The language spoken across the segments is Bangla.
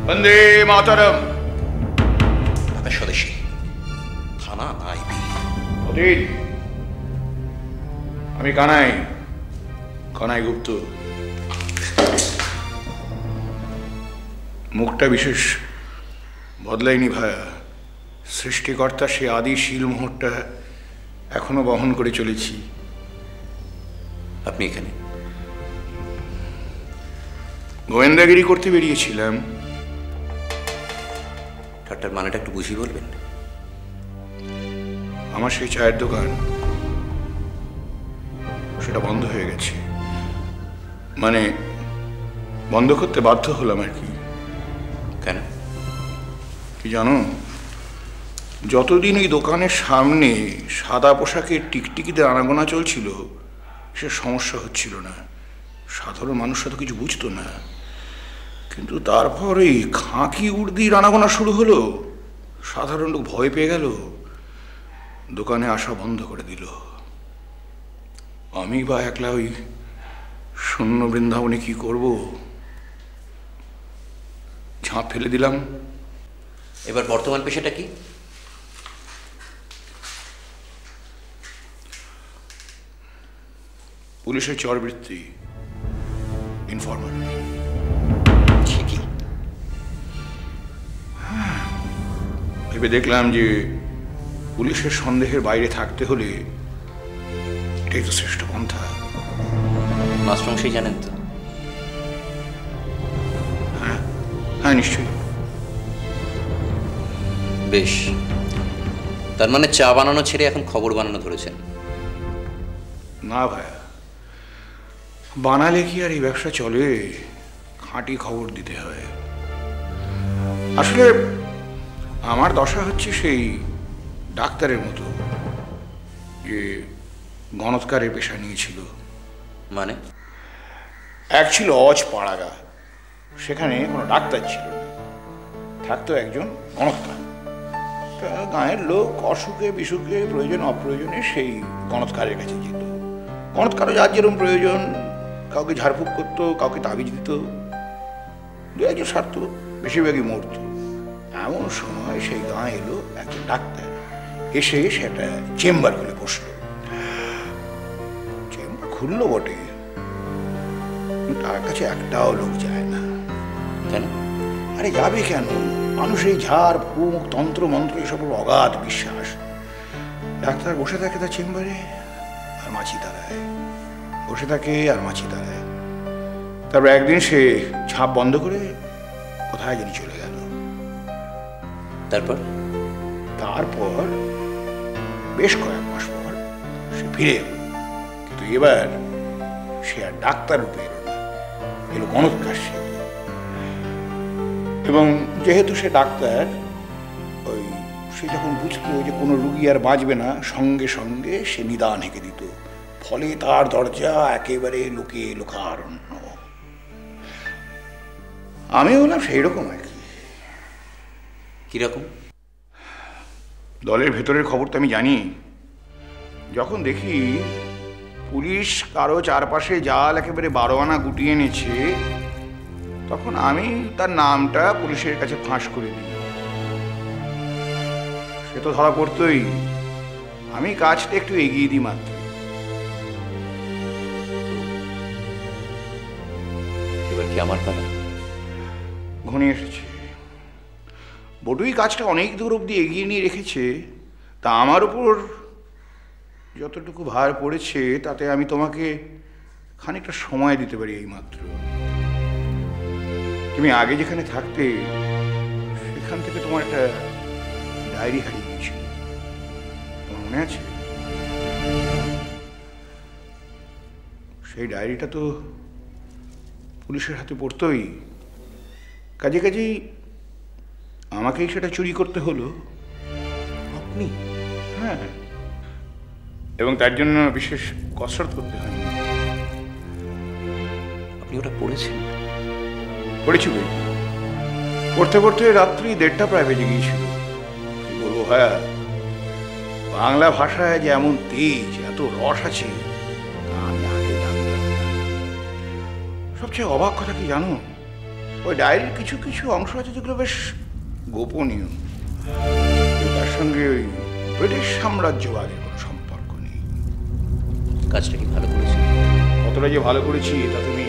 বন্দে মাতরম। ঢাকা স্বদেশী, থানা আইবি। অতীত, আমি কানাই, কানাই গুপ্ত। মুখটা বিশেষ বদলায়নি ভায়া। সৃষ্টিকর্তা সে আদি শিল মোহরটা এখনো বহন করে চলেছি। আপনি এখানে গোয়েন্দাগিরি করতে বেরিয়েছিলাম। ঠাট্টার মানেটা একটু বুঝিয়ে বলবেন? আমার সেই চায়ের দোকান, সেটা বন্ধ হয়ে গেছে। মানে বন্ধ করতে বাধ্য হলাম আর কি। কেন কি জানো, যতদিন এই দোকানের সামনে সাদা পোশাকের টিকটিকিদের আনাগোনা চলছিল, সে সমস্যা হচ্ছিল না। সাধারণ মানুষরা তো কিছু বুঝতো না। কিন্তু তারপর এই খাঁকি উর্দির আনাগোনা শুরু হলো। সাধারণ লোক ভয় পেয়ে গেল, দোকানে আসা বন্ধ করে দিল। আমি বা একলা ওই শূন্য বৃন্দাবনে কি করব? ঝাঁপ ফেলে দিলাম। এবার বর্তমান পেশাটা কি? পুলিশের চরবৃত্তি, ইনফরমার। ঠিকই। ভেবে দেখলাম যে পুলিশের সন্দেহের বাইরে থাকতে হলে এটাই তো শ্রেষ্ঠ পন্থা। মাস্টারমশাই জানেন তো? হ্যাঁ হ্যাঁ, নিশ্চয়ই। বেশ, তার মানে চা বানানো ছেড়ে এখন খবর বানানো ধরেছেন? না ভাইয়া, বানালে কি আর এই ব্যবসা চলে? খাঁটি খবর দিতে হয়। আসলে আমার দশা হচ্ছে সেই ডাক্তারের মতো, যে গণৎকারের পেশা নিয়েছিল। মানে? এক ছিল অজ পাড়াগা, সেখানে কোনো ডাক্তার ছিল না, থাকতো একজন গণৎকার। গাঁয়ের লোক অসুখে বিসুখে প্রয়োজন অপ্রয়োজনে সেই গণৎকারের কাছে যেত। গণৎকারও যার যেরকম প্রয়োজন, কাউকে ঝাড়ফুঁক করতো, কাউকে তাবিজ দিত, দু একজন সারত, বেশিরভাগই মরত। এমন সময় সেই গাঁ এলো একজন ডাক্তার, এসে সেটা চেম্বার খুলে বসলো। চেম্বার খুললো বটে, তার কাছে একটাও লোক যায় না। কেন? আরে যাবে কেন? মানুষ এই ঝাড় ফুঁক তন্ত্র মন্ত্র এসব অগাধ বিশ্বাস। ডাক্তার বসে থাকে তার চেম্বারে আর মাছি তাড়ায়, বসে থাকে আর মাছি তাড়ায়। তারপর একদিন সে ঝাঁপ বন্ধ করে কোথায় জানি চলে গেল। তারপর? তারপর বেশ কয়েক মাস পর সে ফিরে এলো, কিন্তু এবার সে আর ডাক্তার রূপে এলো না, এলো গণৎকার সে। এবং যেহেতু সে ডাক্তার, ওই সে যখন বুঝতো যে কোনো রুগী আর বাঁচবে না, সঙ্গে সঙ্গে সে নিদান হেঁকে দিত। ফলে তার দরজা একেবারে লোকে লোকারণ্য। আমি বললাম সেই রকম আর কি। কিরকম? দলের ভেতরের খবর তো আমি জানি। যখন দেখি পুলিশ কারো চারপাশে জাল একেবারে 12 আনা গুটিয়ে এনেছে, তখন আমি তার নামটা পুলিশের কাছে ফাঁস করে দিই। সে তো ধরা পড়তই, আমি কাজটা একটু এগিয়ে দিই মাত্র। এবার কি আমার পালা? ঘনিয়ে এসেছে। বটুই কাজটা অনেক দূর অব্দি এগিয়ে নিয়ে রেখেছে, তা আমার উপর যতটুকু ভার পড়েছে তাতে আমি তোমাকে খানিকটা সময় দিতে পারি এই মাত্র। তুমি আগে যেখানে থাকতে সেখান থেকে তোমার একটা ডায়েরি হারিয়ে গিয়েছিল, তোমার মনে আছে? সেই ডায়েরিটা তো পুলিশের হাতে পড়তই, কাজে কাজেই আমাকেই সেটা চুরি করতে হলো। আপনি? হ্যাঁ, এবং তার জন্য বিশেষ কসরত করতে হয়নি। আপনি ওটা পড়েছেন? পড়েছি বই, পড়তে পড়তে রাত্রি 1:30 প্রায় বেজে গিয়েছিল। কি বলবো ভাইয়া, বাংলা ভাষায় যে এমন তেজ, এত রস আছে, আমি আগে জানতাম না। সবচেয়ে অবাক কথা কি জানো, ওই ডায়েরির কিছু কিছু অংশ আছে যেগুলো বেশ গোপনীয়। তার সঙ্গে ওই ব্রিটিশ সাম্রাজ্যবাদের কোনো সম্পর্ক নেই। কাজটা কি ভালো করেছে? কতটা যে ভালো করেছি তা তুমি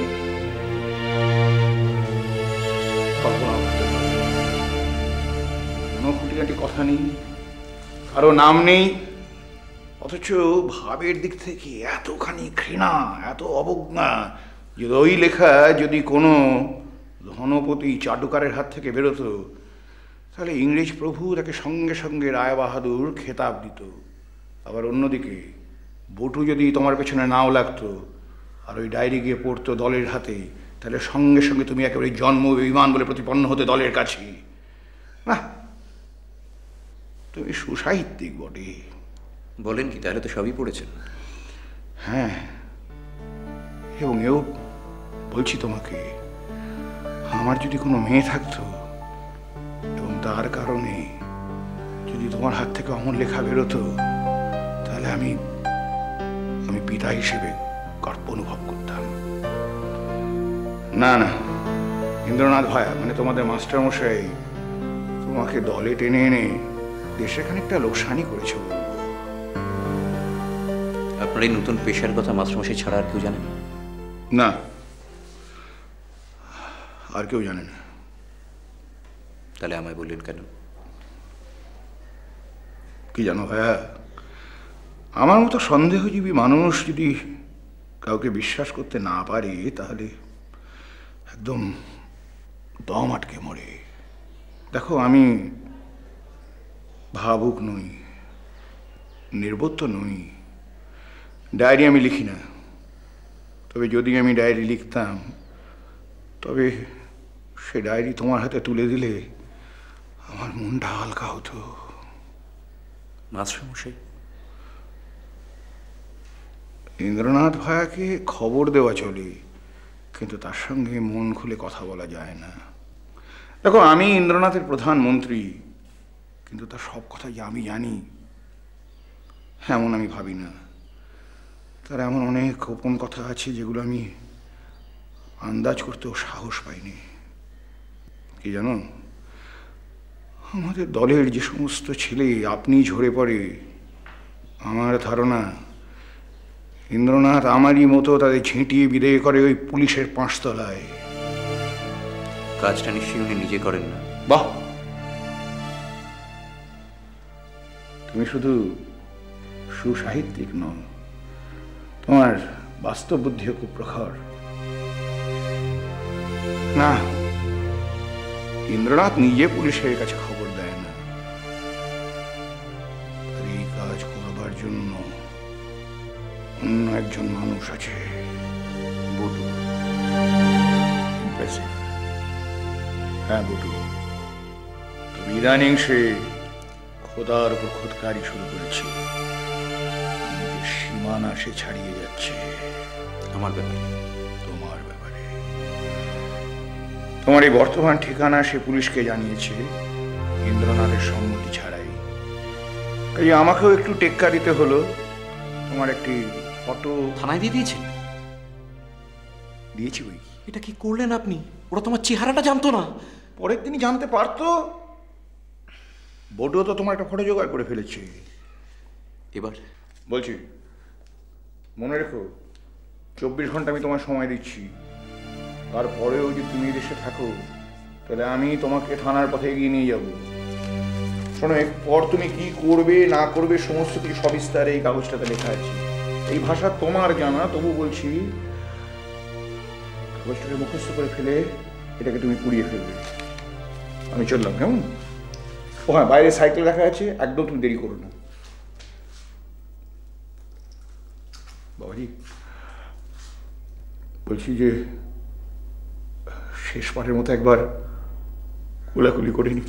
কল্পনা করতে পারো। কোনো খুঁটিনাটি কথা নেই, কারো নাম নেই, অথচ ভাবের দিক থেকে এতখানি ঘৃণা, এত অবজ্ঞা যে ওই লেখা যদি কোনো ধনপতি চাটুকারের হাত থেকে বেরোতো তাহলে ইংরেজ প্রভু তাকে সঙ্গে সঙ্গে রায়বাহাদুর খেতাব দিত। আবার অন্যদিকে বটু যদি তোমার পেছনে নাও লাগতো আর ওই ডায়েরি গিয়ে পড়তো দলের হাতে, তাহলে সঙ্গে সঙ্গে তুমি একেবারে জন্ম বিমান বলে প্রতিপন্ন হতে দলের কাছে। না, তুমি সুসাহিত্যিক বটে। বলেন কি? তাহলে তো সবই পড়েছেন। হ্যাঁ, এবং এও বলছি তোমাকে, আমার যদি কোনো মেয়ে থাকতো এবং তার কারণে যদি তোমার হাত থেকে অমন লেখা বেরোতো, তাহলে আমি পিতা হিসেবে গর্ব অনুভব করতাম। না না, ইন্দ্রনাথ ভায়া মানে তোমাদের মাস্টারমশাই তোমাকে দলে টেনে এনে দেশে খানিকটা লোকসানি করেছে। আপনার এই নতুন পেশার কথা মাস্টারমশাই ছাড়া আর কেউ জানেন? না, আর কেউ জানে না। তাহলে আমায় বললেন কেন? কি জানো ভাইয়া, আমার মতো সন্দেহজীবী মানুষ যদি কাউকে বিশ্বাস করতে না পারে তাহলে একদম দম আটকে মরে। দেখো, আমি ভাবুক নই, নির্বোধ নই, ডায়েরি আমি লিখি না। তবে যদি আমি ডায়েরি লিখতাম, তবে সে ডায়েরি তোমার হাতে তুলে দিলে আমার মনটা হালকা হতো। মাস্টারমশাই, ইন্দ্রনাথ ভায়াকে খবর দেওয়া চলে, কিন্তু তার সঙ্গে মন খুলে কথা বলা যায় না। দেখো, আমি ইন্দ্রনাথের প্রধানমন্ত্রী, কিন্তু তার সব কথা যে আমি জানি এমন আমি ভাবি না। তার এমন অনেক গোপন কথা আছে যেগুলো আমি আন্দাজ করতেও সাহস পাইনি। কি জানো, আমাদের দলের যে সমস্ত ছেলে আপনি ঝরে পড়ে, আমার ধারণা ইন্দ্রনাথ আমারই মতো তাদের ঝেঁটিয়ে বিদায় করে ওই পুলিশের 5 তলায়। কাজটা নিশ্চয়ই উনি নিজে করেন না? বাহ, তুমি শুধু সুসাহিত্যিক নও, তোমার বাস্তব বুদ্ধিও খুব প্রখর। না, ইন্দ্রনাথ নিজে পুলিশের কাছে খবর দেয় না। এই কাজ করবার জন্য অন্য একজন মানুষ আছে, বটু। ইমপ্রেসিভ। হ্যাঁ বটু, তবে ইদানিং সে খোদার উপর খোদকারি শুরু করেছে। নিজের সীমানা সে ছাড়িয়ে যাচ্ছে। আমার ব্যাপারে? তোমার ব্যাপারে। তোমার এই বর্তমান ঠিকানা সে পুলিশকে জানিয়েছে ইন্দ্রনাথের সম্মতি ছাড়াই। তাই আমাকেও একটু টেক্কা দিতে হলো। তোমার একটি ফটো থানায় দিয়ে দিয়েছেন? দিয়েছি। ওই এটা কি করলেন আপনি? ওরা তোমার চেহারাটা জানতো না? পরের দিনই জানতে পারতো। বটুও তো তোমার একটা ফটো জোগাড় করে ফেলেছে। এবার বলছি, মনে রেখো 24 ঘন্টা আমি তোমার সময় দিচ্ছি। তারপরেও যদি তুমি দেশে থাকো তাহলে আমি তোমাকে থানার পথে এগিয়ে নিয়ে যাব। শোনো, এরপর তুমি কি করবে না করবে সমস্ত কিছু সবিস্তারে এই কাগজটাতে লেখা আছে। এই ভাষা তোমার জানা, তবু বলছি কাগজটাকে মুখস্থ করে ফেলে এটাকে তুমি পুড়িয়ে ফেলবে। আমি চললাম, কেমন? ও হ্যাঁ, বাইরে সাইকেল রাখা আছে, একদম তুমি দেরি করো না। বাবাজি, বলছি যে শেষবারের মতো একবার কোলাকুলি করে নি।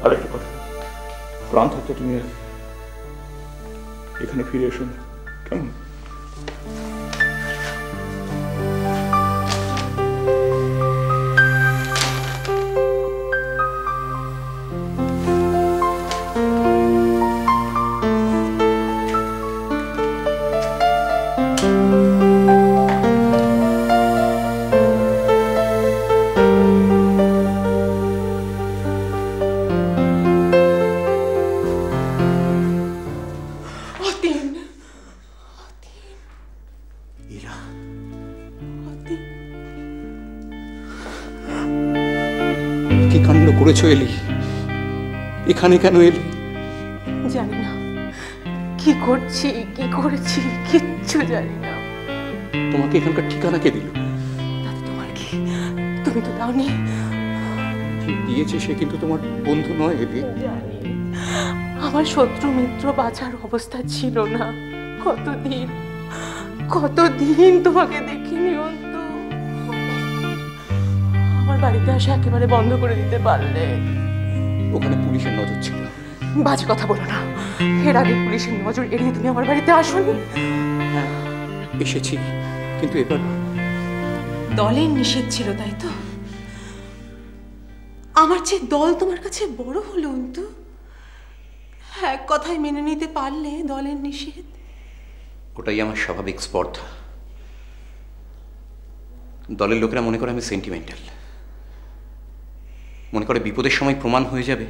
আরেকটা কথা, প্রাণ থাকতে তুমি এখানে ফিরে এসো না, কেমন? অতীন, ইরা, অতীন। কি কাণ্ড করেছো এলি? এখানে কেন এলি? জানি না কি করছি, কি করেছি, কিচ্ছু জানি না। তোমাকে এখানকার ঠিকানা কে দিল? তাতে তোমার কি? তুমি তো দাওনি। যে দিয়েছে সে কিন্তু তোমার বন্ধু নয় এলি। জানি আমার শত্রু মিত্র বাঁচার অবস্থা ছিল না। কতদিন কতদিন তোমাকে দেখিনি অন্তু। আমার বাড়িতে আসা একেবারে বন্ধ করে দিতে পারলে। ওখানে পুলিশের নজর ছিল। বাজে কথা বলো না। এর আগে পুলিশের নজর এড়িয়ে তুমি আমার বাড়িতে আসোনি। এসেছি, কিন্তু এবার দলের নিষেধ ছিল, তাই তো? আমার চেয়ে দল তোমার কাছে বড় হলো অন্তু। এক কথায় মেনে নিতে পারলে দলের নিষেধ? ওটাই আমার স্বাভাবিক স্পর্ধা। দলের লোকেরা মনে করে আমি সেন্টিমেন্টাল, মনে করে বিপদের সময় প্রমাণ হয়ে যাবে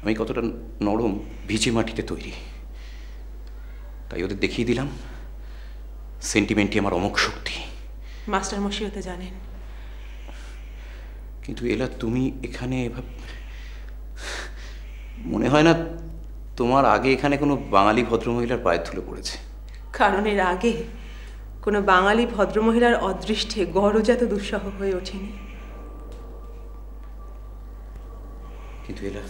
আমি কতটা নরম, ভিজে মাটিতে তৈরি। তাই ওদের দেখিয়ে দিলাম সেন্টিমেন্টই আমার অমোঘ শক্তি। মাস্টার মশাই তো জানেন। কিন্তু এলা, তুমি এখানে এভাবে, মনে হয় না তোমার আগে এখানে কোনো বাঙালি ভদ্রমহিলার পায়ের ধুলো পড়েছে? কারণ এর আগে কোনো বাঙালি ভদ্রমহিলার অদৃষ্টে গড়জাত দুঃসহ হয়ে ওঠেনি। কিন্তু এলা,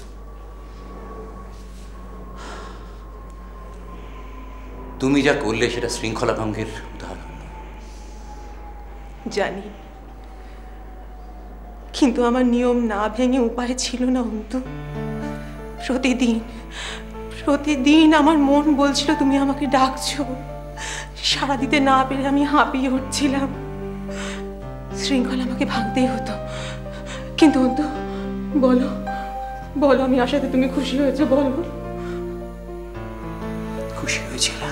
তুমি যা করলে সেটা শৃঙ্খলা ভঙ্গের উদাহরণ। জানি, কিন্তু আমার নিয়ম না ভেঙে উপায় ছিল না অন্তু। প্রতিদিন প্রতিদিন আমার মন বলছিল তুমি আমাকে ডাকছো। সাড়া দিতে না পেরে আমি হাঁপিয়ে উঠছিলাম। শৃঙ্খলা আমাকে ভাঙতেই হতো। কিন্তু অন্তু, বলো বলো, আমি আশাতে তুমি খুশি হয়েছো? বলো। খুশি হয়েছি এলা,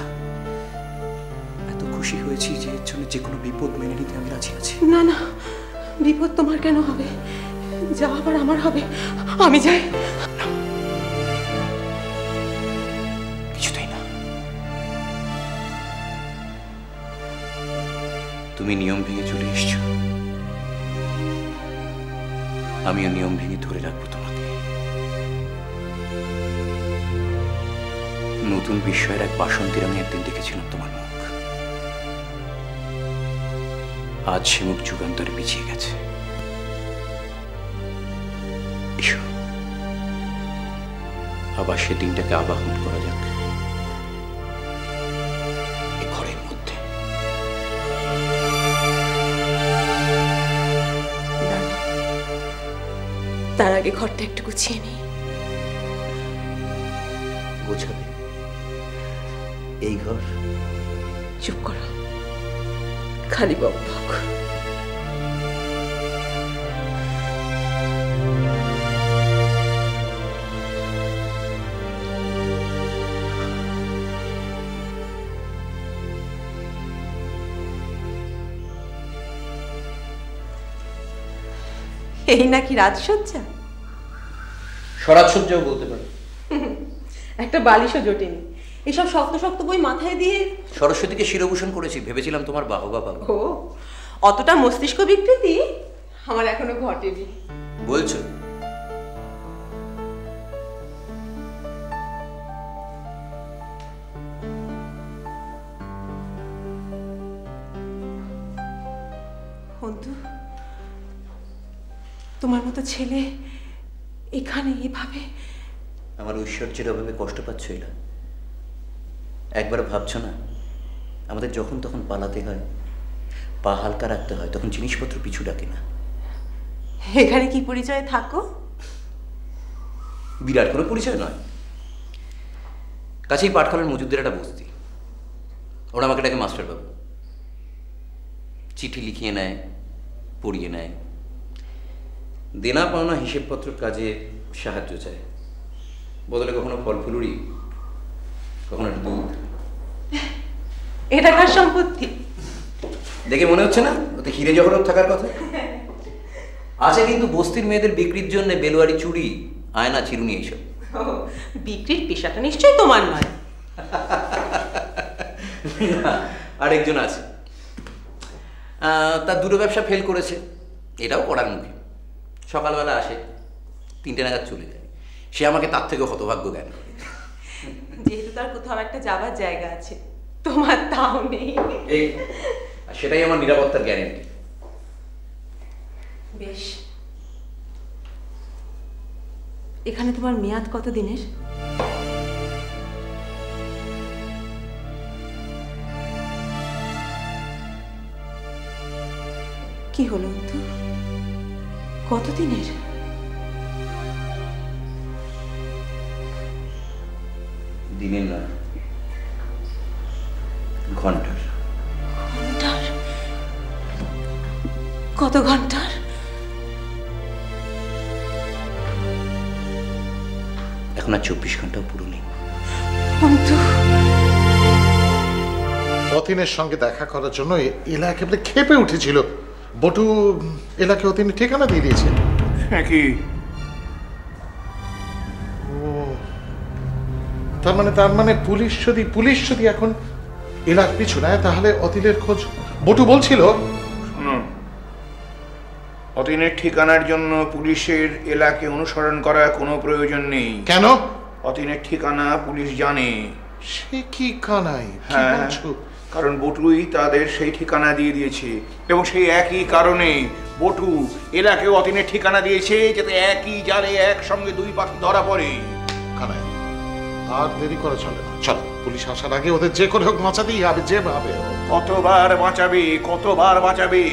এত খুশি হয়েছি যে এর জন্য যে কোনো বিপদ মেনে নিতে আমি রাজি আছি। না না, বিপদ তোমার কেন হবে? যা আবার আমার হবে। আমি যাই। কিছুতেই না। তুমি নিয়ম ভেঙে চলে এসছো, আমিও নিয়ম ভেঙে ধরে রাখবো তোমাকে। নতুন বিস্ময়ের এক বাসন্তীর আমি একদিন দেখেছিলাম তোমার মুখ। আজ সে মুখ যুগান্তরে পিছিয়ে গেছে। এসো, আবার সে দিনটাকে আবাহন করা যাক এ ঘরের মধ্যে। তার আগে ঘরটা একটু গুছিয়ে নিই। গোছাবে এই ঘর? চুপ করো, খালি বকবক। এই নাকি রাজসজ্জা? স্বরাজসজ্জাও বলতে পারো। একটা বালিশও জোটেনি। এসব শক্ত শক্ত বই মাথায় দিয়ে সরস্বতীকে শিরভূষণ করেছি, ভেবেছিলাম তোমার বাহবা পাবো। ও, অতটা মস্তিষ্ক বিকৃতি আমার এখনো ঘটেনি। বলছো? বন্ধু, তোমার মতো ছেলে এখানে এভাবে? আমার ঐশ্বর্যের অভাবে কষ্ট পাচ্ছ এলা? একবার ভাবছো না আমাদের যখন তখন পালাতে হয়, পা হালকা রাখতে হয়, তখন জিনিসপত্র পিছু ডাকে না। এখানে কি পরিচয়ে থাকো? বিরাট কোনো পরিচয় নয়, কাছেই পাটখালের মজুদদের একটা বস্তি। ওরা আমাকে ডাকে মাস্টার বাবু। চিঠি লিখিয়ে নেয়, পড়িয়ে নেয়, দেনা পাওনা হিসেবপত্র কাজে সাহায্য চায়। বদলে কখনো ফল ফুলুরি, কখনো দুধ। এটা কার সম্পত্তি? দেখে মনে হচ্ছে না ওতে হিরে জহরত থাকার কথা? আছে কিন্তু বস্তির মেয়েদের বিক্রির জন্য বেলোয়ারি চুড়ি, আয়না, চিরুনি এইসব। বিক্রির পেশাটা নিশ্চয়ই তোমার নয়। আরেকজন আছে, তার দুটো ব্যবসা ফেল করেছে, এটাও করার মুখে। সকালবেলা আসে, 3টে নাগাদ চলে যায়। সে আমাকে তার থেকেও হতভাগ্য জ্ঞান করে। যেহেতু তার কোথাও একটা যাবার জায়গা আছে, তোমার তাও নেই। এই সেটাই আমার নিরাপত্তার গ্যারেন্টি। বেশ, এখানে তোমার মেয়াদ কত দিনের? কি হলো তো, কত দিনের? দিনের না, ঘন্টার। ঘন্টার? কত ঘন্টার? এখন আর 24 ঘন্টাও পুরো নেই। অন্তু, অতীনের সঙ্গে দেখা করার জন্য এলা একেবারে ক্ষেপে উঠেছিল। বটু এলাকে অতীনের ঠিকানা দিয়ে দিয়েছে। হ্যাঁ কি? ও, তার মানে পুলিশ যদি এখন এলার পিছু নেয়, তাহলে অতীনের খোঁজ বটু বলছিল। শুনুন, অতীনের ঠিকানার জন্য পুলিশের এলাকে অনুসরণ করার কোনো প্রয়োজন নেই। কেন? অতীনের ঠিকানা পুলিশ জানে। সে কি কানাই, কি হ্যাঁ, বলছো? কারণ বটুই তাদের সেই ঠিকানা দিয়ে দিয়েছে, এবং সেই একই কারণে বটু এলাকে অতীনের ঠিকানা দিয়েছে, যাতে একই জালে একসঙ্গে 2 পাখি ধরা পড়ে। কানাই, আর দেরি করা চলে না। চল, পুলিশ আসার আগে ওদের যে করে হোক বাঁচাতেই হবে, যেভাবে হোক। কতবার বাঁচাবে?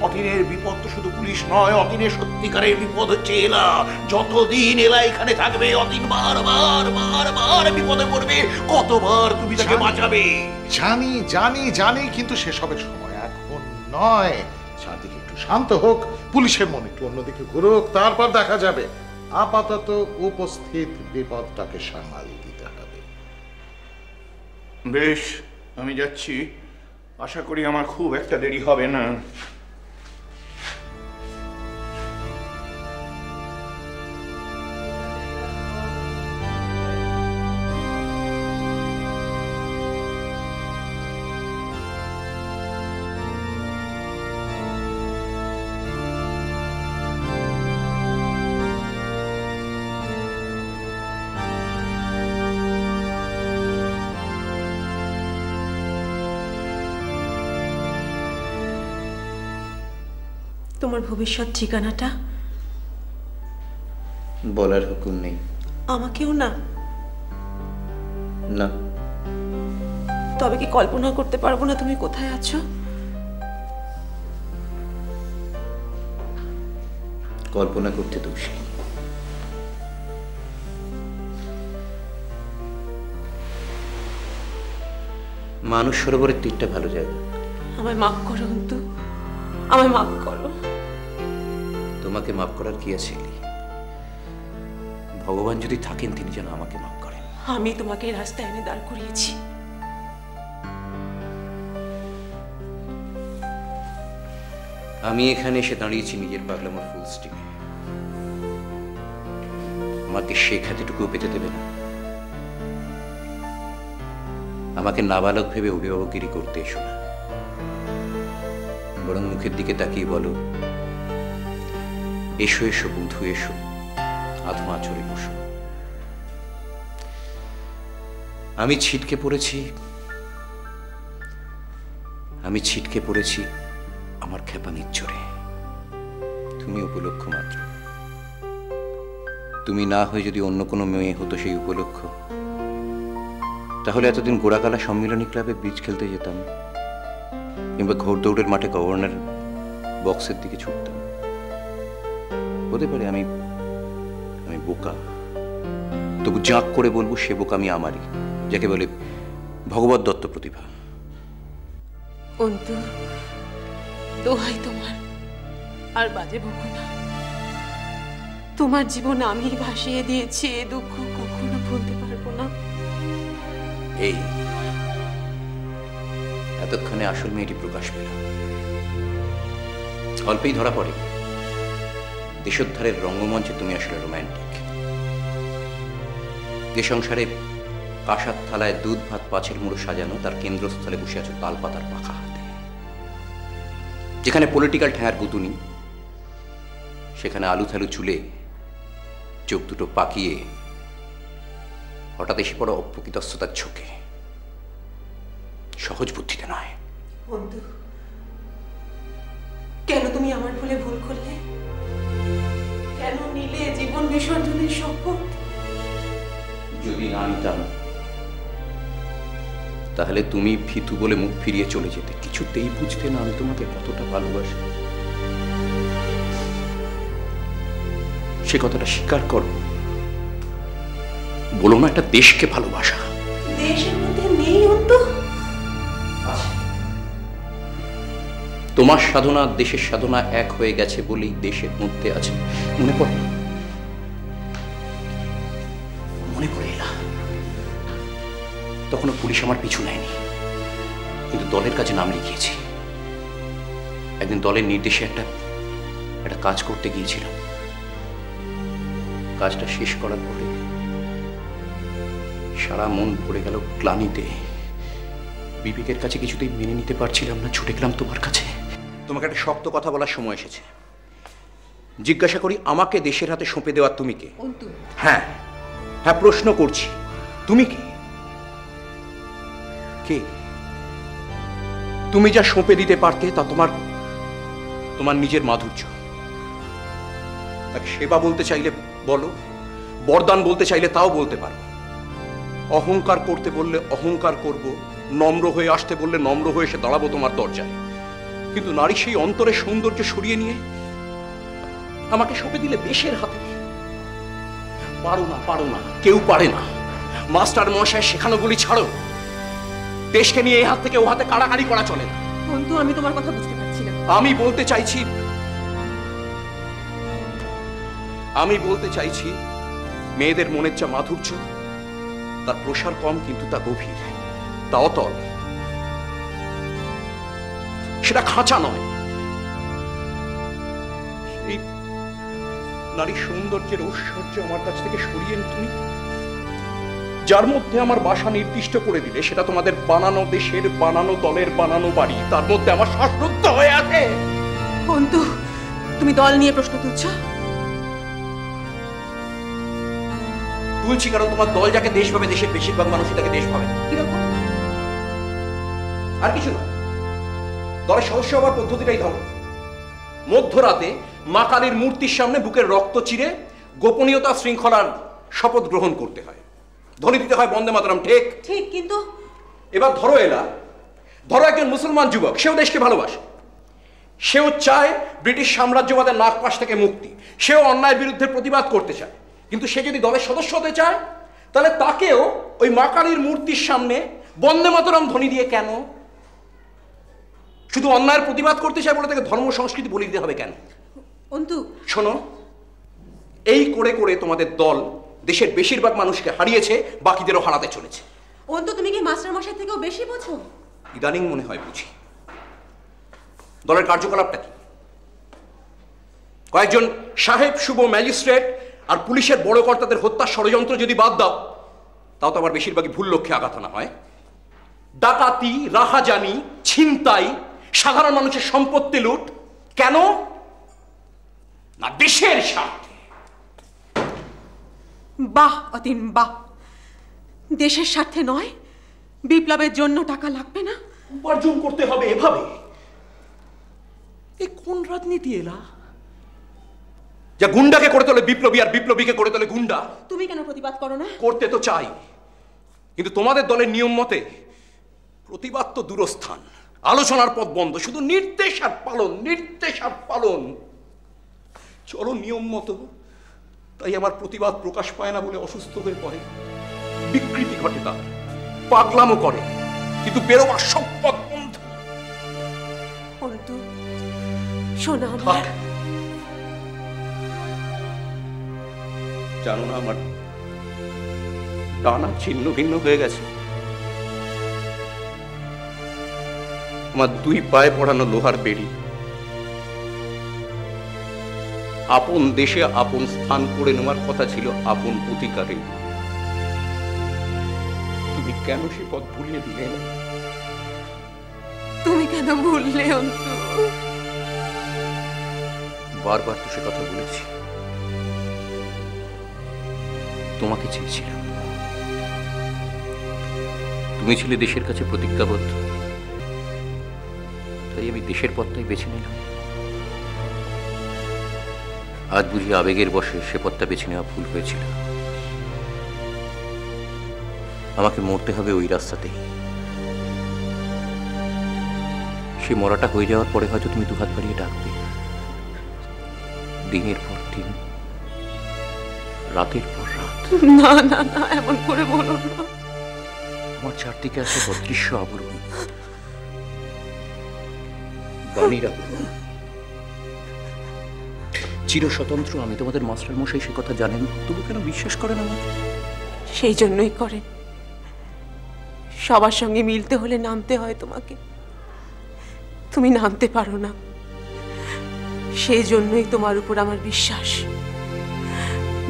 অতীনের বিপদ তো শুধু পুলিশ নয়, অতীনের সত্যিকারের বিপদ হচ্ছে এলা। যতদিন এলা এখানে থাকবে, অতীন বার বিপদে পড়বে। কতবার তুমি তাকে বাঁচাবে? জানি, কিন্তু সেসবের সময় এখন নয়। চারদিকে একটু শান্ত হোক, পুলিশের মন একটু অন্যদিকে ঘুরুক, তারপর দেখা যাবে। আপাতত উপস্থিত বিপদটাকে সামাল দিতে হবে। বেশ, আমি যাচ্ছি। আশা করি আমার খুব একটা দেরি হবে না। তোমার ভবিষ্যৎ ঠিকানাটা? বলার হুকুম নেই। আমাকেও না? না। তবে কি কল্পনা করতে পারবো না তুমি কোথায় আছো? কল্পনা করতে দোষ কি? মানুষ সরোবরের তীরটা ভালো জায়গা। আমায় মাফ করো অন্তু, আমায় মাফ করো। তোমাকে মাফ করার কি আছে? ভগবান যদি থাকেন, তিনি যেন আমাকে মাফ করেন। আমি তোমাকে রাস্তায় এনে দাঁড় করিয়েছি। আমি এখানে এসে দাঁড়িয়েছি নিজের পাগলামোর ফুল স্টিমে। আমাকে সে খ্যাতিটুকুও পেতে দেবে না। আমাকে নাবালক ভেবে অভিভাবকগিরি করতে এসো না, বরং মুখের দিকে তাকিয়ে বলো, এসো এসো বন্ধু, এসো আধো আঁচড়ে বসো। আমি ছিটকে পড়েছি আমার ক্ষেপানির জোরে। তুমি উপলক্ষ মাত্র। তুমি না হয়ে যদি অন্য কোনো মেয়ে হতো সেই উপলক্ষ, তাহলে এতদিন গোড়াকালা সম্মিলনী ক্লাবে ব্রিজ খেলতে যেতাম, কিংবা ঘোড়দৌড়ের মাঠে গভর্নর বক্সের দিকে ছুটতাম। হতে পারে আমি বোকা, তবু জাঁক করে বলবো সে বোকা আমি আমারই, যাকে বলে ভগবত দত্ত প্রতিভা। অন্তু, দোহাই তোমার, আর বাজে বকো না। তোমার জীবন আমি ভাসিয়ে দিয়েছি, এ দুঃখ কখনো ভুলতে পারবো না। এই এতক্ষণে আসল মেয়েটি প্রকাশ পেল। অল্পেই ধরা পড়ে দেশোদ্ধারের রঙ্গমঞ্চে তুমি আসলে রোম্যান্টিক। যে সংসারে কাঁসার থালায় দুধ ভাত পাঁচের মুড়ো সাজানো তার কেন্দ্রস্থলে বসে আছো তাল পাতার পাখা হাতে। যেখানে পলিটিক্যাল ঠ্যাঙার গুতুনি, সেখানে আলু থালু চুলে চোখ দুটো পাকিয়ে হঠাৎ এসে পড়ো অপ্রকৃতস্থতার ঝোঁকে। সহজ বুদ্ধিতে নয়। বন্ধু, কেন তুমি আমার ভুলে ভুল করলে? কেন নিলে জীবন বিসর্জনের শপথ? যদি না নিতাম তাহলে তুমি ভীতু বলে মুখ ফিরিয়ে চলে যেতে। কিছুতেই বুঝতে না আমি তোমাকে কতটা ভালোবাসি। সে কথাটা স্বীকার করো। বলো না, একটা দেশকে ভালোবাসা। দেশের মধ্যে নেই অন্তু? তোমার সাধনা দেশের সাধনা এক হয়ে গেছে বলেই দেশের মধ্যে আছে। মনে পড়ে? মনে পড়ে এলা? তখনও পুলিশ আমার পিছু নেয়নি, কিন্তু দলের কাজে নাম লিখিয়েছি। একদিন দলের নির্দেশে একটা কাজ করতে গিয়েছিলাম। কাজটা শেষ করার পরে সারা মন ভরে গেল গ্লানিতে। বিবেকের কাছে কিছুতেই মেনে নিতে পারছিলাম না, ছুটে গেলাম তোমার কাছে। তোমাকে একটা শক্ত কথা বলার সময় এসেছে। জিজ্ঞাসা করি, আমাকে দেশের হাতে সঁপে দেওয়ার তুমি কে? হ্যাঁ হ্যাঁ, প্রশ্ন করছি, তুমি কে? কে? তুমি যা সঁপে দিতে পারতে তা তোমার নিজের মাধুর্য। তাকে সেবা বলতে চাইলে বলো, বরদান বলতে চাইলে তাও বলতে পারো। অহংকার করতে বললে অহংকার করব, নম্র হয়ে আসতে বললে নম্র হয়ে এসে দাঁড়াবো তোমার দরজায়। কিন্তু নারী সেই অন্তরের সৌন্দর্য সরিয়ে নিয়ে আমাকে সঁপে দিলে দেশের হাতে। পারো না, কেউ পারে না। মাস্টার মশাই শেখানো গুলি ছাড়ো। দেশকে নিয়ে এই হাত থেকে ও হাতে কাড়াকাড়ি করা চলে না। অন্তু, আমি তোমার কথা বুঝতে পারছি না। আমি বলতে চাইছি মেয়েদের মনের যা মাধুর্য, তার প্রসার কম কিন্তু তা গভীর, তা অতল। সেটা খাঁচা নয়। এই নারী সৌন্দর্যের ঐশ্বর্য আমার কাছ থেকে সরিয়ে তুমি যার মধ্যে আমার বাসা নির্দিষ্ট করে দিলে, সেটা তোমাদের বানানো দেশের, বানানো দলের, বানানো বাড়ি, তার মধ্যে আমার শ্বাসরুদ্ধ হয়ে আছে। অন্তু, তুমি দল নিয়ে প্রশ্ন তুলছো? তুলছি কারণ তোমার দল যাকে দেশ ভাবে, দেশের বেশিরভাগ মানুষই তাকে দেশ ভাবে। কিরকম? আর কিছু না, দলের সদস্য হওয়ার পদ্ধতিটাই ধরো। মধ্যরাতে মা কালীর মূর্তির সামনে বুকের রক্ত চিরে গোপনীয়তা শৃঙ্খলার শপথ গ্রহণ করতে হয়, ধ্বনি দিতে হয় বন্দে মাতরম। ঠিক, কিন্তু এবার ধরো একজন মুসলমান যুবক, সেও দেশকে ভালোবাসে। সেও চায় ব্রিটিশ সাম্রাজ্যবাদের নাগপাশ থেকে মুক্তি। সেও অন্যায়ের বিরুদ্ধে প্রতিবাদ করতে চায়। কিন্তু সে যদি দলের সদস্য হতে চায়, তাহলে তাকেও ওই মা কালীর মূর্তির সামনে বন্দে মাতরম ধ্বনি দিয়ে কেন? শুধু অন্যায়ের প্রতিবাদ করতে চায় বলে তাকে ধর্ম সংস্কৃতি বলে দিতে হবে কেন? অন্তু, শোনো, এই করে করে তোমাদের দল দেশের বেশিরভাগ মানুষকে হারিয়েছে, বাকিদেরও হারাতে চলেছে। অন্তু, তুমি কি মাস্টার মশাই থেকেও বেশি বোঝো? ইদানিং মনে হয় বুঝি। দলের কার্যকলাপটা কি? কয়েকজন সাহেব শুভ ম্যাজিস্ট্রেট আর পুলিশের বড় কর্তাদের হত্যার ষড়যন্ত্র যদি বাদ দাও, তাও তো আবার বেশিরভাগই ভুল লক্ষ্যে আঘাত আনা হয়। ডাকাতি, রাহাজানি, ছিনতাই, সাধারণ মানুষের সম্পত্তি লুট। কেন? না দেশের স্বার্থে। বাহ অতীন, বাহ। দেশের স্বার্থে নয়, বিপ্লবের জন্য টাকা লাগবে না? উপার্জন করতে হবে এভাবে? এ কোন রাজনীতি এলা? যা গুন্ডাকে করে তোলে বিপ্লবী আর বিপ্লবীকে করে তোলে গুন্ডা। তুমি কেন প্রতিবাদ করো না? করতে তো চাই, কিন্তু তোমাদের দলের নিয়ম মতে প্রতিবাদ তো দূরস্থান, আলোচনার পথ বন্ধ, শুধু নির্দেশ আর পালন। চলো নিয়ম মতো। তাই আমার প্রতিবাদ প্রকাশ পায় না বলে অসুস্থ হয়ে পড়ে, বিকৃতি ঘটে, তার পাগলামো করে, কিন্তু বেরোবার সব পথ বন্ধ। অন্তু, শোনা আমার। জানো না, আমার ডানা ছিন্ন ভিন্ন হয়ে গেছে। আমার দুই পায়ে পড়ানো লোহার বেড়ি আপন দেশে আপন স্থান করে নেওয়ার কথা ছিল আপন অধিকারে। কেন সে পথ ভুলিয়ে দিলে? তুমি কেন ভুললে অন্তু? বারবার তো সে কথা বলেছি, তোমাকে চেয়েছিলাম, তুমি ছিলে দেশের কাছে প্রতিজ্ঞাবদ্ধ, তাই আমি দেশের পথটাই বেছে নিলাম। আজ বুঝি আবেগের বশে সে পথটা বেছে নেওয়া ভুল হয়েছিল। আমাকে মরতে হবে ওই রাস্তাতেই। সে মরাটা হয়ে যাওয়ার পরে হয়তো তুমি দুহাত বাড়িয়ে ডাকবে, দিনের পর দিন, রাতের পর রাত। না না না, এমন করে বলো না। আমার চারদিকে আছে অদৃশ্য আবরণ, বাণীরা চির স্বতন্ত্র। আমি তোমাদের মাস্টার মশাই, সে কথা জানেন, তবু কেন বিশ্বাস করেন আমাকে? সেই জন্যই করেন। সবার সঙ্গে মিলতে হলে নামতে হয় তোমাকে, তুমি নামতে পারো না। সেই জন্যই তোমার উপর আমার বিশ্বাস,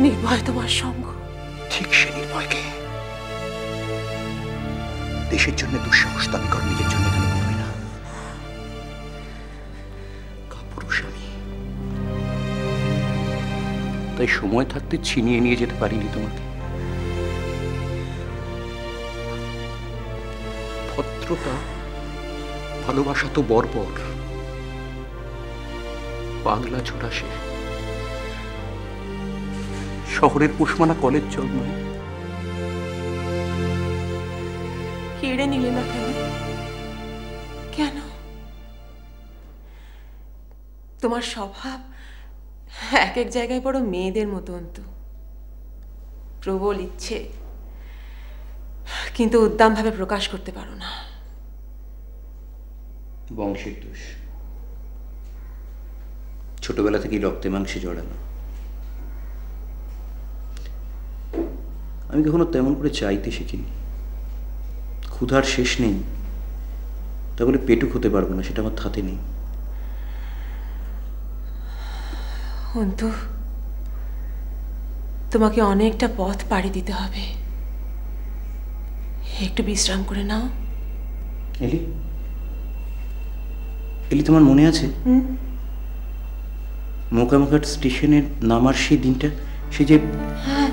নির্ভয় তোমার সঙ্গ। ঠিক সে নির্ভয়কে দেশের জন্য দুঃসাহস দাবি কর, নিজের জন্য কেন করবে না? কাপুরুষ আমি, তাই সময় থাকতে ছিনিয়ে নিয়ে যেতে পারিনি তোমাকে। ভদ্রতা, ভালোবাসা তো বর্বর, পাগলা ছোড়া সে। শহরের পোষমানা কলের জল নয়। কেড়ে নিলে না কেন? কেন? তোমার স্বভাব এক এক জায়গায় বড় মেয়েদের মতো অন্তু। প্রবল ইচ্ছে, কিন্তু উদ্দামভাবে প্রকাশ করতে পারো না। বংশের দোষ, ছোটবেলা থেকেই রক্তে মাংসে জড়ানো। আমি কখনো তেমন করে চাইতে শিখিনি। ক্ষুধার শেষ নেই, তা বলে পেটুক হতে পারবো না, সেটা আমার হাতে নেই। অন্তু, তোমাকে অনেকটা পথ পাড়ি দিতে হবে, একটু বিশ্রাম করে নাও। এলি, এলি, তোমার মনে আছে মোকামঘাট স্টেশনের নামার সেই দিনটা? সে যে হ্যাঁ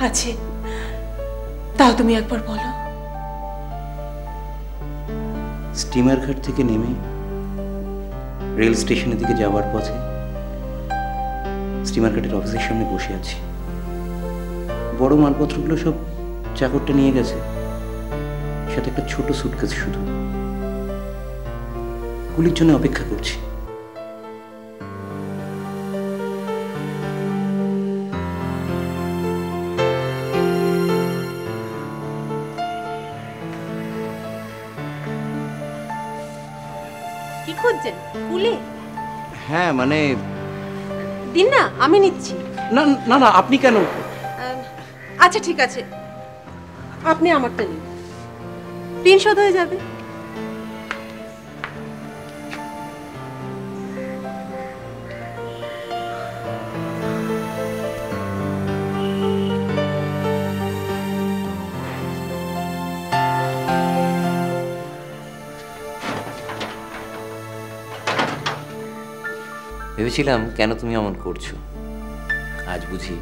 আছে, তাও তুমি একবার বলো। স্টিমার ঘাট থেকে নেমে রেল স্টেশনের দিকে যাওয়ার পথে স্টিমার ঘাটের অফিসের সামনে বসে আছি। বড় মালপত্রগুলো সব চাকরটা নিয়ে গেছে, সাথে একটা ছোট সুটকেস শুধু। কুলির জন্য অপেক্ষা করছি। কি খুঁজছেন? কুলি? হ্যাঁ, মানে দিন না, আমি নিচ্ছি। না না না, আপনি কেন? আচ্ছা ঠিক আছে, আপনি আমারটা নিন, ঋণ শোধ হয়ে যাবে। ভেবেছিলাম কেন তুমি এমন করছো, আজ বুঝি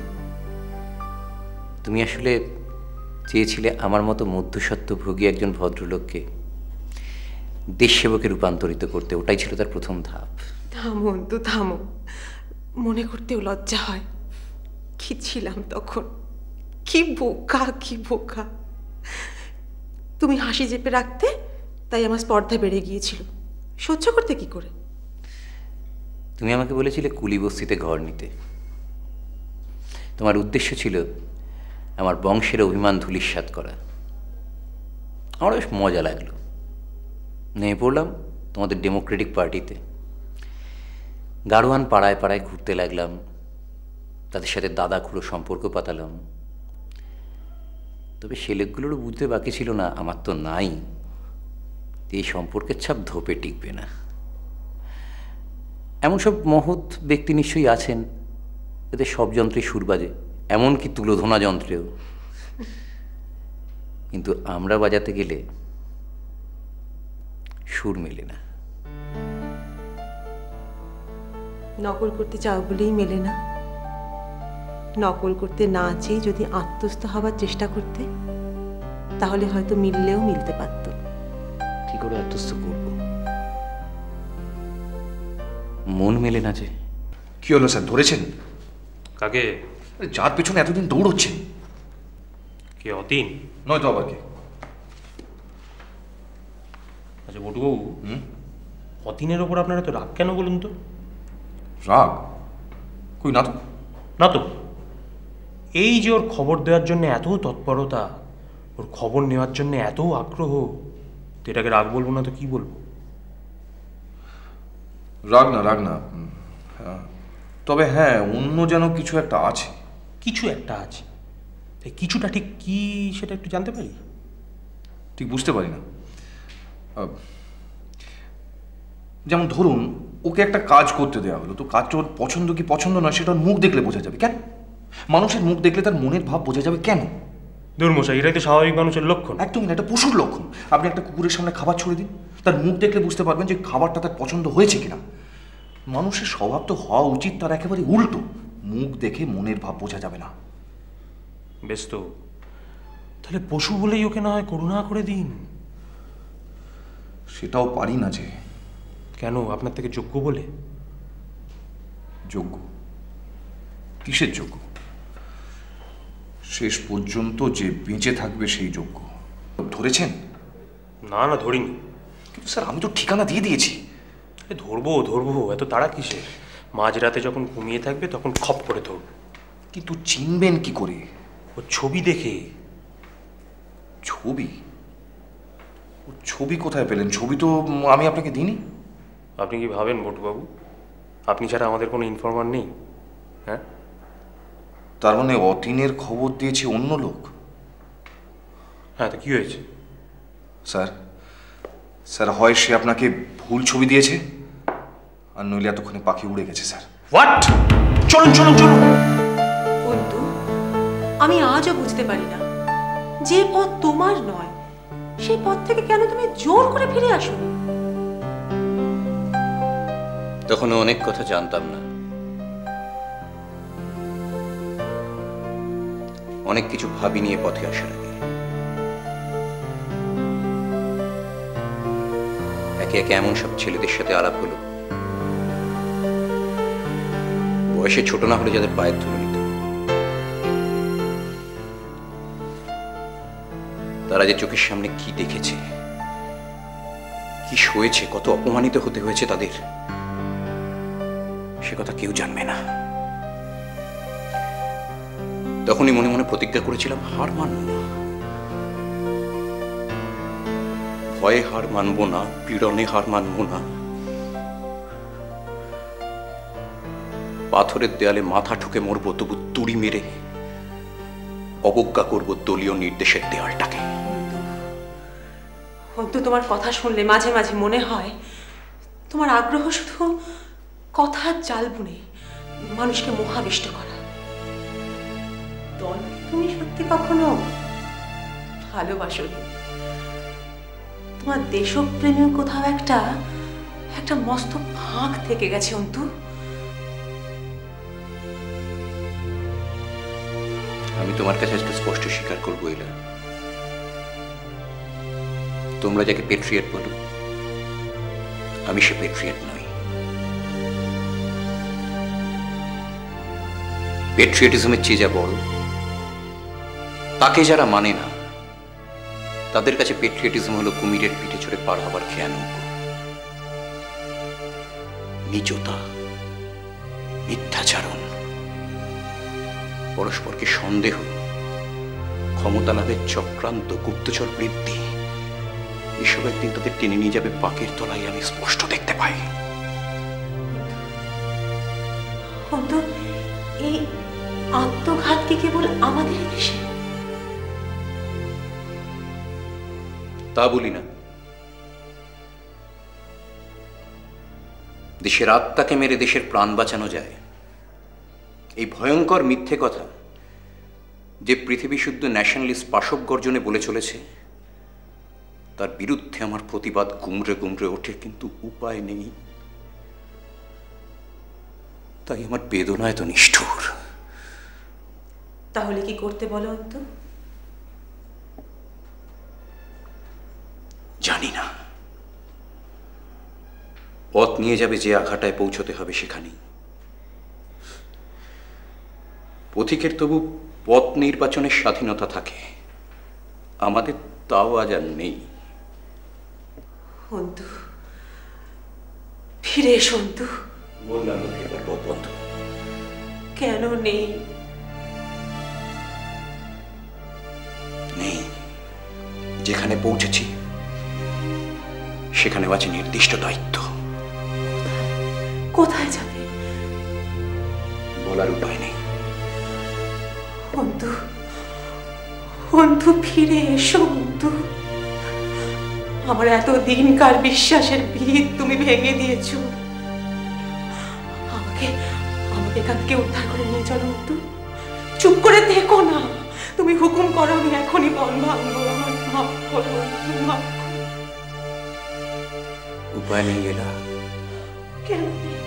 তুমি আসলে চেয়েছিলে আমার মতো মধ্যস্বত্বভোগী একজন ভদ্রলোককে দেশ সেবকে রূপান্তরিত করতে। ওটাই ছিল তার প্রথম ধাপ। থামো অন্তু, থামো। মনে করতেও লজ্জা হয়। কি ছিলাম তখন, কি বোকা, কি বোকা। তুমি হাসি চেপে রাখতে, তাই আমার স্পর্ধা বেড়ে গিয়েছিল। সহ্য করতে কি করে? তুমি আমাকে বলেছিলে কুলি বস্তিতে ঘর নিতে। তোমার উদ্দেশ্য ছিল আমার বংশের অভিমান ধূলিসাৎ করা। আমার বেশ মজা লাগলো। নেমে পড়লাম তোমাদের ডেমোক্রেটিক পার্টিতে। গাড়োয়ান পাড়ায় পাড়ায় ঘুরতে লাগলাম, তাদের সাথে দাদা খুঁড়ো সম্পর্ক পাতালাম। তবে সে লোকগুলোরও বুঝতে বাকি ছিল না, আমার তো নাই, এই সম্পর্কের ছাপ ধোপে টিকবে না। এমন সব মহৎ ব্যক্তি নিশ্চয়ই আছেন এতে সব যন্ত্রে সুর বাজে, এমনকি তুলোধনা যন্ত্রেও। কিন্তু আমরা বাজাতে গেলে সুর মেলে না। নকল করতে চাও বলেই মেলে না। নকল করতে না চেয়ে যদি আত্মস্থ হবার চেষ্টা করতে, তাহলে হয়তো মিললেও মিলতে পারত। কি করে আত্মস্থ করব? মন মেলে না যে। কি হলো স্যার, ধরেছেন? কাকে? যার পেছনে এতদিন দৌড়চ্ছেন। কে, অতীন? নয়তো আবার কে? আচ্ছা বটুবাবু, অতীনের ওপর আপনারা তো রাগ কেন বলুন তো? রাগ? কই না তো। না তো, এই যে ওর খবর দেওয়ার জন্য এত তৎপরতা, ওর খবর নেওয়ার জন্য এত আগ্রহ, তো এটাকে রাগ বলবো না তো কি বলবো? রাগ না, রাগ না। তবে হ্যাঁ, অন্য যেন কিছু একটা আছে। কিছু একটা আছে, এই কিছুটা ঠিক কি সেটা একটু জানতে পারি? ঠিক বুঝতে পারি না। যেমন ধরুন, ওকে একটা কাজ করতে দেওয়া হলো, তো কাজটা ওর পছন্দ কি পছন্দ নয় সেটা ওর মুখ দেখলে বোঝা যাবে। কেন? মানুষের মুখ দেখলে তার মনের ভাব বোঝা যাবে কেন? দুর্মশাই, এটাই তো স্বাভাবিক মানুষের লক্ষণ। একদমই না, এটা পশুর লক্ষণ। আপনি একটা কুকুরের সামনে খাবার ছড়ে দিন, তার মুখ দেখলে বুঝতে পারবেন যে খাবারটা তার পছন্দ হয়েছে কিনা। মানুষের স্বভাব তো হওয়া উচিত তার একেবারে উল্টো। মুখ দেখে মনের ভাব বোঝা যাবে না। বেশ, তো তাহলে পশু বলেই ওকে না হয় করুণা করে দিন। সেটাও পারি না যে। কেন? আপনার থেকে যোগ্য বলে? যোগ্য? কিসের যোগ্য? শেষ পর্যন্ত যে বেঁচে থাকবে সেই যোগ্য। ধরেছেন? না না, ধরিনি। কিন্তু স্যার, আমি তো ঠিকানা দিয়ে দিয়েছি। ধরবো ধরবো, এত তাড়া কিসে? মাঝরাতে যখন ঘুমিয়ে থাকবে তখন খপ করে ধরবো। কিন্তু চিনবেন কি করে? ও ছবি দেখে। ছবি? ও ছবি কোথায় পেলেন? ছবি তো আমি আপনাকে দিইনি। আপনি কি ভাবেন বটুবাবু, আপনি ছাড়া আমাদের কোনো ইনফরমার নেই? হ্যাঁ, তার মানে অতীনের খবর দিয়েছে অন্য লোক? হ্যাঁ, তো কি হয়েছে? স্যার, স্যার হয় সে আপনাকে ভুল ছবি দিয়েছে, আর নইলে এতক্ষণে পাখি উড়ে গেছে। Sir, what? চলুন চলুন চলুন। কিন্তু আমি আজও বুঝতে পারি না, যে পথ তোমার নয় সেই পথ থেকে কেন তুমি জোর করে ফিরে আসো? তখন অনেক কথা জানতাম না, অনেক কিছু ভাবি নিয়ে পথে আসার আগে। একে একে এমন সব ছেলেদের সাথে আলাপ হলো, বয়সে ছোট না হলে যাদের পায়ের ধুলো নিত। তারা যে চোখের সামনে কি দেখেছে, কি সয়েছে, কত অপমানিত হতে হয়েছে তাদের, সে কথা কেউ জানবে না। তখনই মনে মনে প্রতিজ্ঞা করেছিলাম, হার মানব না, ভয়ে হার মানব না, পীড়নে হার মানব না, পাথরের দেয়ালে মাথা ঠুকে মরবো, তবু তুড়ি মেরে অবজ্ঞা করব দলীয় নির্দেশের দেয়ালটাকে। অন্তু, তোমার কথা শুনলে মাঝে মাঝে মনে হয় তোমার আগ্রহ শুধু কথার জাল বুনে মানুষকে মোহাবিষ্ট করা। দলকে তুমি সত্যি কখনো ভালোবাসোনি। তোমার দেশপ্রেমেও কোথাও একটা একটা মস্ত ফাঁক থেকে গেছে অন্তু। আমি তোমার কাছে আজকে স্পষ্ট স্বীকার করবো, এলা, তোমরা যাকে পেট্রিয়ট বলো, আমি সে পেট্রিয়ট নই। পেট্রিয়টিজমের চেয়ে যা বড়, তাকে যারা মানে না, তাদের কাছে পেট্রিয়টিজম হলো কুমিরের পিঠে চড়ে পার হবার খেয়ানৌক, নীচতা, মিথ্যাচারণ, পরস্পরকে সন্দেহ, ক্ষমতা লাভের চক্রান্ত, গুপ্তচর বৃদ্ধি, এসব একদিন তাদের টেনে নিয়ে যাবে পাকের তলায়, আমি স্পষ্ট দেখতে পাই। অন্তু, এই আত্মঘাত কি কেবল আমাদের দেশে? তা বলি না। দেশের আত্মাকে মেরে দেশের প্রাণ বাঁচানো যায়, এই ভয়ঙ্কর মিথ্যে কথা যে পৃথিবী শুদ্ধ ন্যাশনালিস্ট পাশব গর্জনে বলে চলেছে, তার বিরুদ্ধে আমার প্রতিবাদ গুমরে গুমরে ওঠে, কিন্তু উপায় নেই। তাই আমার বেদনায় তো নিষ্ঠুর। তাহলে কি করতে বলো অন্তু? জানি না। পথ নিয়ে যাবে যে আঘাটায় পৌঁছতে হবে সেখানেই। পথিকের তবু পথ নির্বাচনের স্বাধীনতা থাকে, আমাদের তাও আজ আর নেই। অন্তু, ফিরে এসো অন্তু। বললাম এবার পথ বন্ধ। কেন নেই? নেই। যেখানে পৌঁছেছি সেখানেও আছে নির্দিষ্ট দায়িত্ব। কোথায় যাবে? বলার উপায় নেই। অন্তু, অন্তু ফিরে এসো অন্তু। আমার এত দিনকার বিশ্বাসের ভিত তুমি ভেঙে দিয়েছো। আমাকে আমাকে এখান থেকে উদ্ধার করে নিয়ে চলো অন্তু। চুপ করে দেখো না। তুমি হুকুম করো, আমি এখনই বন ভাঙবো। আমার মাফ করো অন্তু, মাফ করো। উপায় নেই এলা। কেন নেই?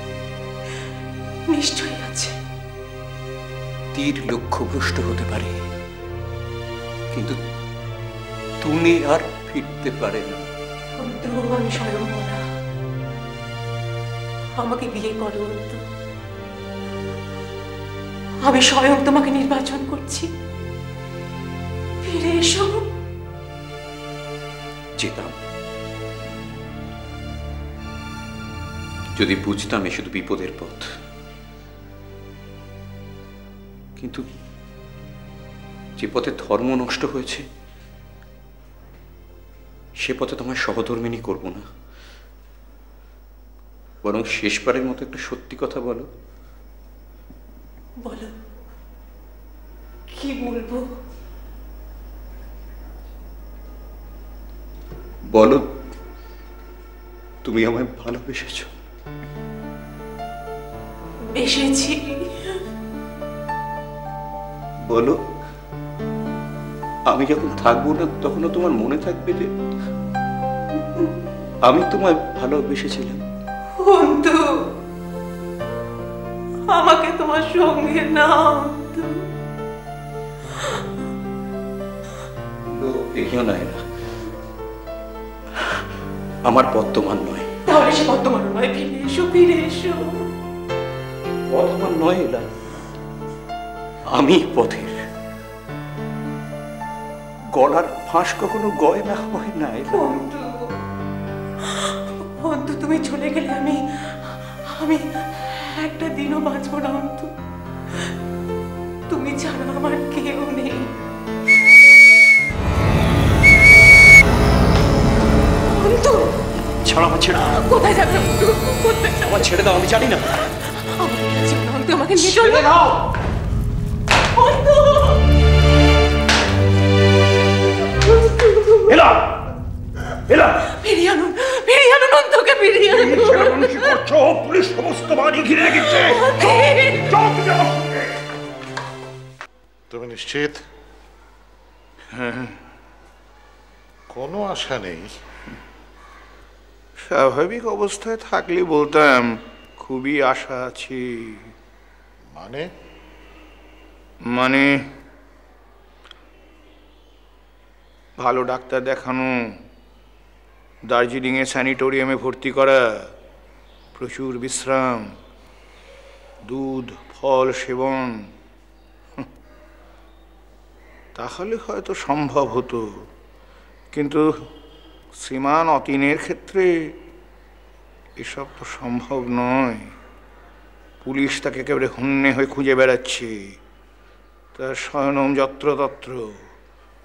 নিশ্চয়ই আছে। তীর লক্ষ্যভ্রষ্ট হতে পারে, কিন্তু তুমি আর ফিরতে পারে না। অন্তু, আমি স্বয়ং বলা। আমাকে বিয়ে করো অন্তু। আমি স্বয়ং তোমাকে নির্বাচন করছি। ফিরে এসো। যেতাম যদি বুঝতাম এ শুধু বিপদের পথ, কিন্তু যে পথে ধর্ম নষ্ট হয়েছে সে পথে তোমার সহধর্মিনী করব না। বরং শেষবারের মতো একটা সত্যি কথা বলো। বলো, কি বলবো? বলো তুমি আমায় ভালোবেসেছ। বেসেছি। বলো আমি যখন থাকবো না তখনও তোমার মনে থাকবে যে আমি তোমায় ভালোবেসেছিলাম। অন্তু, আমাকে তোমার সঙ্গে নাও অন্তু। দেখিও না এরা, আমার পথ তোমার নয়। তাহলে সে পথ তোমার নয়। ফিরে এসো, ফিরে এসো। পথ আমার নয় এলা, আমি পথের। গলার ফাঁস কখনো গয়না হয় না এলা। অন্তু, অন্তু তুমি চলে গেলে আমি আমি একটা দিনও বাঁচবো না অন্তু। তুমি ছাড়া আমার কেউ নেই। অন্তু, ছাড়া আমার ছেড়ে দাও। কোথায় যাবে অন্তু? কোথায় যাবে? আমার ছেড়ে দাও, আমি জানি না। আমার কাছে না অন্তু, আমাকে নিয়ে চলো। অন্তু, এলা এলা ফিরিয়ে আনুন, ফিরিয়ে আনুন অন্তুকে, ফিরিয়ে আনুন। করছো, পুলিশ সমস্ত বাড়ি ঘিরে রেখেছে। তুমি নিশ্চিত? হ্যাঁ, কোনো আশা নেই? স্বাভাবিক অবস্থায় থাকলে বলতাম খুবই আশা আছে। মানে? মানে ভালো ডাক্তার দেখানো, দার্জিলিংয়ে স্যানিটোরিয়ামে ভর্তি করা, প্রচুর বিশ্রাম, দুধ ফল সেবন, তাহলে হয়তো সম্ভব হতো। কিন্তু শ্রীমান অতীনের ক্ষেত্রে এসব তো সম্ভব নয়। পুলিশ তাকে একেবারে হন্যে হয়ে খুঁজে বেড়াচ্ছে। তার শয়নম যত্রতত্র,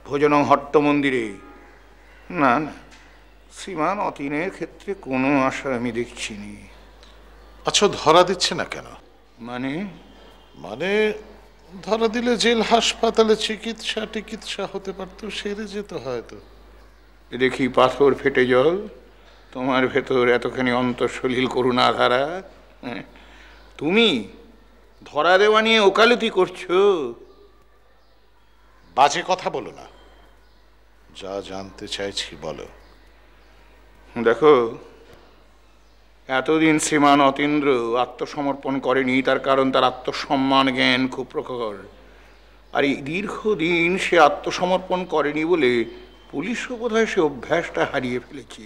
ভোজনং হট্ট মন্দিরে। না না, শ্রীমান অতীনের ক্ষেত্রে কোনো আশা আমি দেখছি নি। আচ্ছা, ধরা দিচ্ছে না কেন? মানে মানে ধরা দিলে জেল হাসপাতালে চিকিৎসা হতে পারতো, সেরে যেত হয়তো। দেখি পাথর ফেটে জল, তোমার ভেতর এতখানি অন্তঃসলীল করুণা ধারা। তুমি ধরা দেওয়া নিয়ে ওকালতি করছো? বাজে কথা বলো না, যা জানতে চাইছি বলো। দেখো, এতদিন শ্রীমান অতীন্দ্র আত্মসমর্পণ করেনি, তার কারণ তার আত্মসম্মান জ্ঞান খুব প্রখর। আর এই দীর্ঘদিন সে আত্মসমর্পণ করেনি বলে পুলিশও বোধহয় সে অভ্যাসটা হারিয়ে ফেলেছে।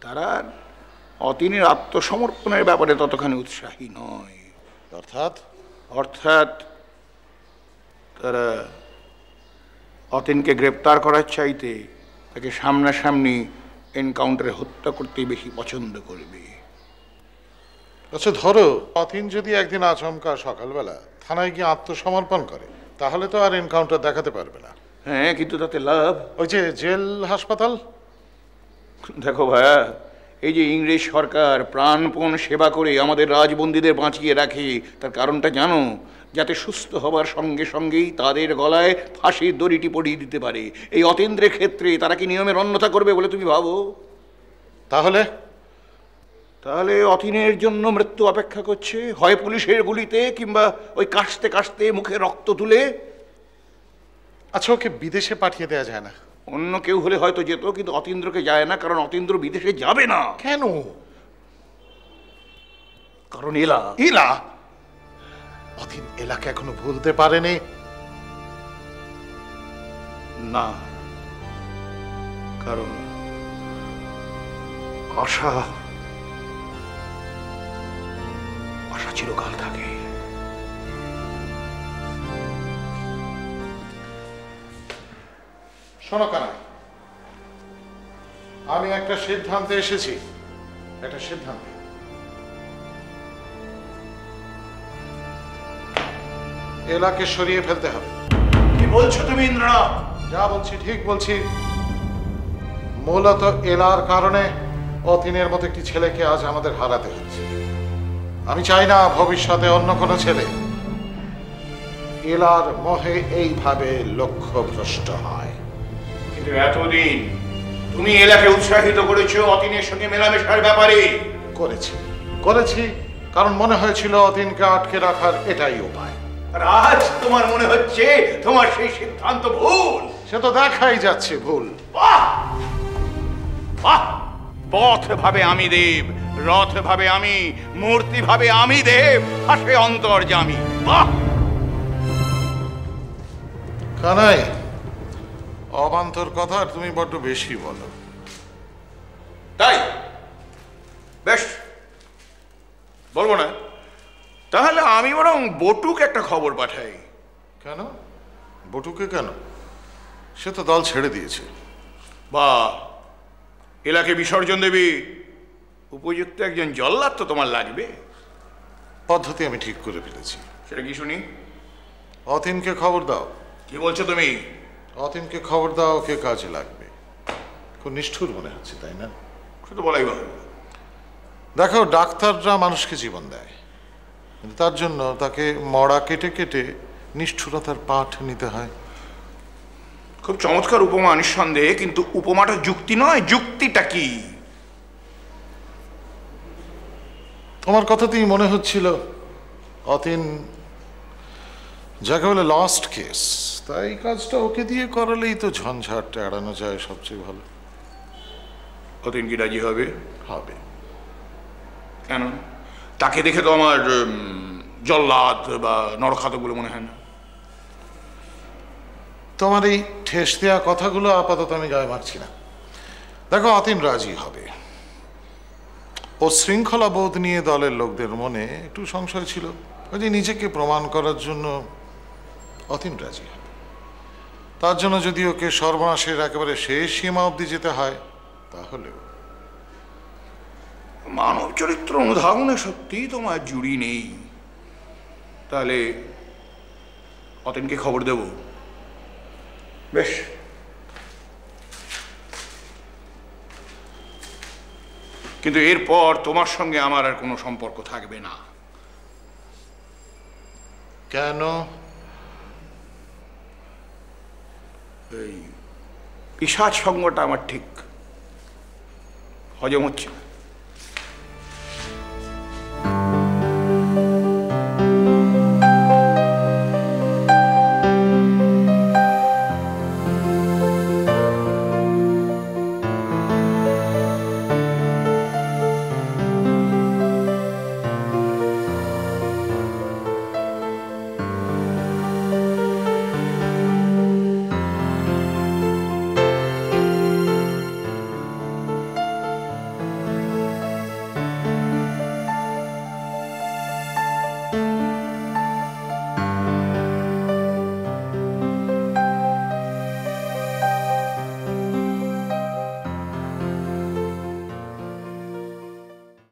তারা অতীনের আত্মসমর্পণের ব্যাপারে ততখানি উৎসাহী নয়। অর্থাৎ তারা অতীনকে গ্রেপ্তার করার চাইতে তাকে সামনাসামনি এনকাউন্টারে হত্যা করতেই বেশি পছন্দ করবে। আচ্ছা, ধরো অতীন যদি একদিন আচমকা সকালবেলা থানায় গিয়ে আত্মসমর্পণ করে, তাহলে তো আর এনকাউন্টার দেখাতে পারবে না। হ্যাঁ, কিন্তু তাতে লাভ? ওই যে জেল হাসপাতাল। দেখো ভাইয়া, এই যে ইংরেজ সরকার প্রাণপণ সেবা করে আমাদের রাজবন্দীদের বাঁচিয়ে রাখে, তার কারণটা জানো? যাতে সুস্থ হবার সঙ্গে সঙ্গেই তাদের গলায় ফাঁসির দড়িটি পরিয়ে দিতে পারে। এই অতীন্দ্রের ক্ষেত্রে তারা কি নিয়মের অন্যথা করবে বলে তুমি ভাবো? তাহলে অতীনের জন্য মৃত্যু অপেক্ষা করছে, হয় পুলিশের গুলিতে, কিংবা ওই কাশতে কাশতে মুখে রক্ত তুলে। আচ্ছা, ওকে বিদেশে পাঠিয়ে দেওয়া যায় না? অন্য কেউ হলে হয়তো যেত, কিন্তু অতীন্দ্রকে যায় না, কারণ অতীন্দ্র বিদেশে যাবে না। কেন? কারণ এলা অতীন এলাকে এখনো ভুলতে পারেনি। না, কারণ আশা চিরকাল থাকে। শোনো কানা, আমি একটা সিদ্ধান্তে এসেছি। এলাকে সরিয়ে ফেলতে হবে। কি বলছো তুমি ইন্দ্রনাথ? যা বলছি ঠিক বলছি। মূলত এলার কারণে অতীনের মতো একটি ছেলেকে আজ আমাদের হারাতে হচ্ছে। আমি চাই না ভবিষ্যতে অন্য কোনো ছেলে এলার মোহে এইভাবে লক্ষ্যভ্রষ্ট হয়। কিন্তু এতদিন তুমি এলাকে উৎসাহিত করেছো অতীনের সঙ্গে মেলামেশার ব্যাপারে। করেছি কারণ মনে হয়েছিল অতীনকে আটকে রাখার এটাই উপায়। আর আজ তোমার মনে হচ্ছে তোমার সেই সিদ্ধান্ত ভুল। সে তো দেখাই যাচ্ছে ভুল। বাহ বাহ! পথ ভাবে আমি দেব, রথ ভাবে আমি, মূর্তি ভাবে আমি দেব, হাসে অন্তর্যামী। বাহ! কানাই, অবান্তর কথা তুমি বড্ড বেশি বলো। তাই বেশ, বলবো না। তাহলে আমি বরং বটুকে একটা খবর পাঠাই। কেন? বটুকে কেন? সে তো দল ছেড়ে দিয়েছে। বা এলাকে বিসর্জন দেবী উপযুক্ত একজন জল্লাদ তো তোমার লাগবে। পদ্ধতি আমি ঠিক করে ফেলেছি। সেটা কি শুনি? অতীনকে খবর দাও। কি বলছো তুমি? অতীনকে খবর দাও, ওকে কাজে লাগবে। খুব নিষ্ঠুর মনে হচ্ছে, তাই না? শুধু বলাই ভালো। দেখো, ডাক্তাররা মানুষকে জীবন দেয়, কিন্তু তার জন্য তাকে মড়া কেটে কেটে নিষ্ঠুরতার পাঠ নিতে হয়। খুব চমৎকার উপমা নিঃসন্দেহে, কিন্তু উপমাটা যুক্তি নয়। যুক্তিটা কি? তোমার কথাতেই মনে হচ্ছিল অতীন যাকে বলে লস্ট কেস, তাই কাজটা ওকে দিয়ে করালেই তো ঝঞ্ঝাটটা এড়ানো যায় সবচেয়ে ভালো। অতীন কি রাজি হবে? হবে। কেন? তাকে দেখে তো আমার জল্লাদ বা নরখাতক বলে মনে হয় না। তোমার এই ঠেস দেওয়া কথাগুলো আপাতত আমি গায়ে মারছি না। দেখো, অতীন রাজি হবে। ও শৃঙ্খলা বোধ নিয়ে দলের লোকদের মনে একটু সংশয় ছিল, ওই যে নিজেকে প্রমাণ করার জন্য অতীন রাজি হবে। তার জন্য যদি ওকে সর্বনাশের একেবারে শেষ সীমা অবধি যেতে হয়, তাহলেও। মানব চরিত্র অনুধাবনে সত্যিই তোমার জুড়ি নেই। তাহলে অতীনকে খবর দেব। বেশ, কিন্তু এরপর তোমার সঙ্গে আমার আর কোনো সম্পর্ক থাকবে না। কেন? এই পিশাচ সঙ্গটা আমার ঠিক হজম হচ্ছে না।